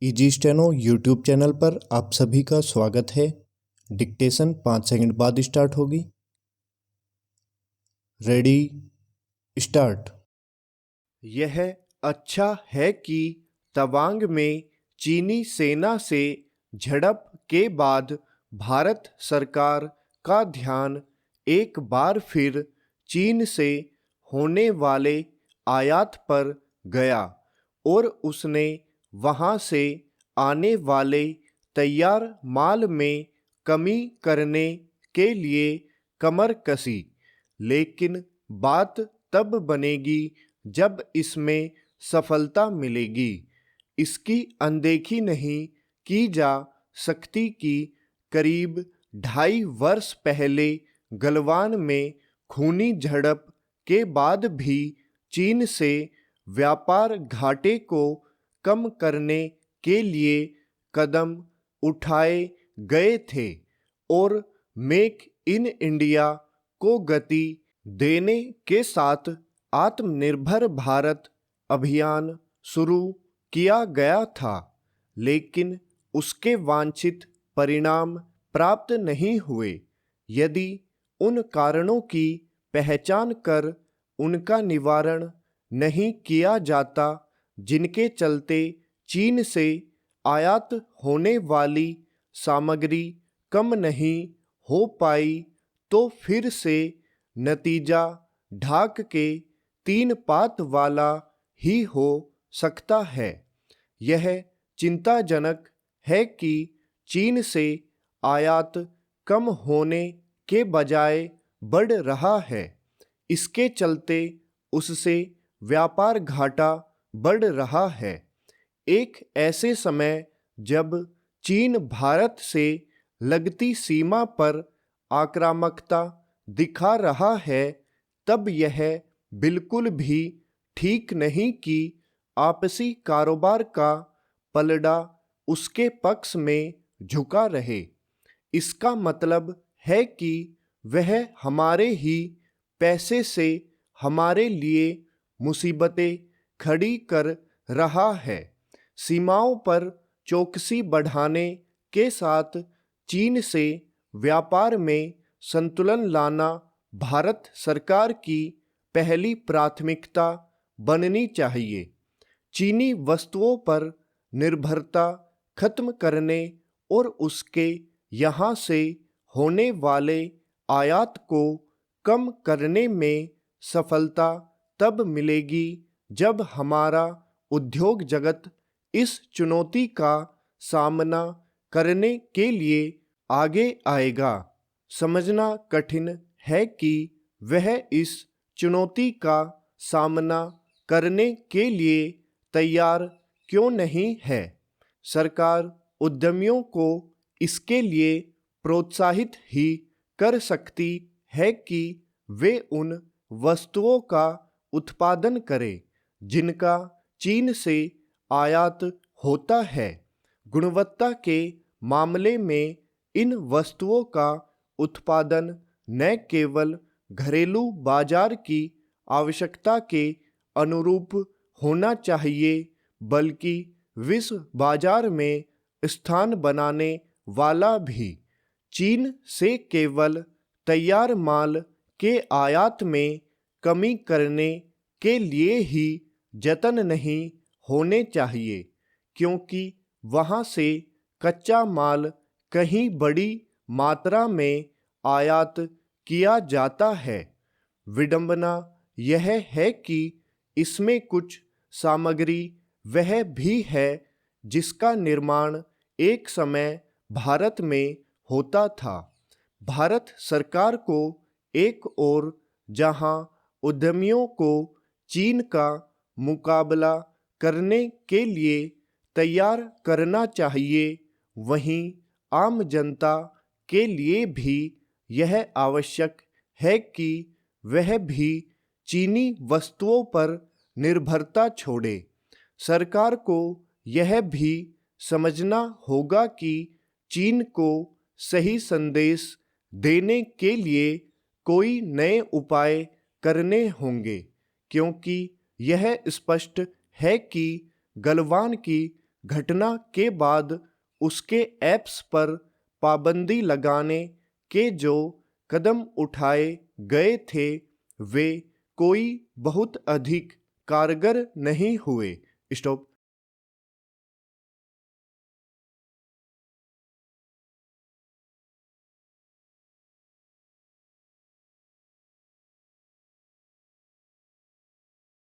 Easy steno YouTube channel पर आप सभी का स्वागत है। डिक्टेशन 5 सेकंड बाद स्टार्ट होगी। Ready start. यह अच्छा है कि तवांग में चीनी सेना से झड़प के बाद भारत सरकार का ध्यान एक बार फिर चीन से होने वाले आयात पर गया और उसने वहां से आने वाले तैयार माल में कमी करने के लिए कमर कसी। लेकिन बात तब बनेगी जब इसमें सफलता मिलेगी। इसकी अनदेखी नहीं की जा सकती कि करीब 2.5 वर्ष पहले गलवान में खूनी झड़प के बाद भी चीन से व्यापार घाटे को कम करने के लिए कदम उठाए गए थे और मेक इन इंडिया को गति देने के साथ आत्मनिर्भर भारत अभियान शुरू किया गया था। लेकिन उसके वांछित परिणाम प्राप्त नहीं हुए। यदि उन कारणों की पहचान कर उनका निवारण नहीं किया जाता जिनके चलते चीन से आयात होने वाली सामग्री कम नहीं हो पाई, तो फिर से नतीजा ढाक के 3 पात वाला ही हो सकता है। यह चिंताजनक है कि चीन से आयात कम होने के बजाय बढ़ रहा है। इसके चलते उससे व्यापार घाटा बढ़ रहा है। एक ऐसे समय जब चीन भारत से लगती सीमा पर आक्रामकता दिखा रहा है, तब यह बिल्कुल भी ठीक नहीं कि आपसी कारोबार का पलड़ा उसके पक्ष में झुका रहे। इसका मतलब है कि वह हमारे ही पैसे से हमारे लिए मुसीबतें खड़ी कर रहा है। सीमाओं पर चौकसी बढ़ाने के साथ चीन से व्यापार में संतुलन लाना भारत सरकार की पहली प्राथमिकता बननी चाहिए। चीनी वस्तुओं पर निर्भरता खत्म करने और उसके यहाँ से होने वाले आयात को कम करने में सफलता तब मिलेगी जब हमारा उद्योग जगत इस चुनौती का सामना करने के लिए आगे आएगा। समझना कठिन है कि वह इस चुनौती का सामना करने के लिए तैयार क्यों नहीं है। सरकार उद्यमियों को इसके लिए प्रोत्साहित ही कर सकती है कि वे उन वस्तुओं का उत्पादन करें जिनका चीन से आयात होता है। गुणवत्ता के मामले में इन वस्तुओं का उत्पादन न केवल घरेलू बाजार की आवश्यकता के अनुरूप होना चाहिए, बल्कि विश्व बाजार में स्थान बनाने वाला भी। चीन से केवल तैयार माल के आयात में कमी करने के लिए ही जतन नहीं होने चाहिए, क्योंकि वहां से कच्चा माल कहीं बड़ी मात्रा में आयात किया जाता है। विडंबना यह है कि इसमें कुछ सामग्री वह भी है जिसका निर्माण एक समय भारत में होता था। भारत सरकार को एक ओर जहां उद्यमियों को चीन का मुकाबला करने के लिए तैयार करना चाहिए, वहीं आम जनता के लिए भी यह आवश्यक है कि वह भी चीनी वस्तुओं पर निर्भरता छोड़े। सरकार को यह भी समझना होगा कि चीन को सही संदेश देने के लिए कोई नए उपाय करने होंगे, क्योंकि यह स्पष्ट है कि गलवान की घटना के बाद उसके ऐप्स पर पाबंदी लगाने के जो कदम उठाए गए थे वे कोई बहुत अधिक कारगर नहीं हुए। स्टॉप।